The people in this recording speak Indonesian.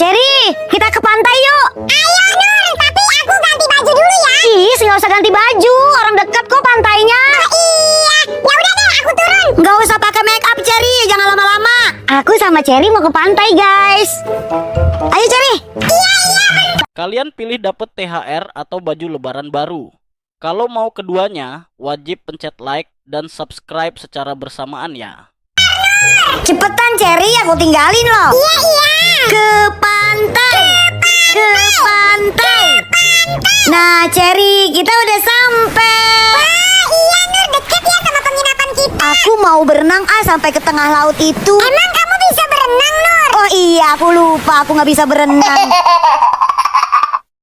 Cherry, kita ke pantai yuk. Ayo Nur, tapi aku ganti baju dulu ya. Ih, nggak usah ganti baju, orang dekat kok pantainya. Iya, ya udah deh, aku turun. Nggak usah pakai make up Cherry, jangan lama-lama. Aku sama Cherry mau ke pantai guys. Ayo Cherry. Kalian pilih dapet THR atau baju lebaran baru. Kalau mau keduanya, wajib pencet like dan subscribe secara bersamaan ya. Cepetan Cherry, aku tinggalin loh. Iya. Ke pantai. Ke pantai. Nah Cherry, kita udah sampai. Wah, iya Nur, deket ya sama penginapan kita. Aku mau berenang sampai ke tengah laut itu. Emang kamu bisa berenang Nur? Oh iya, aku lupa, aku nggak bisa berenang.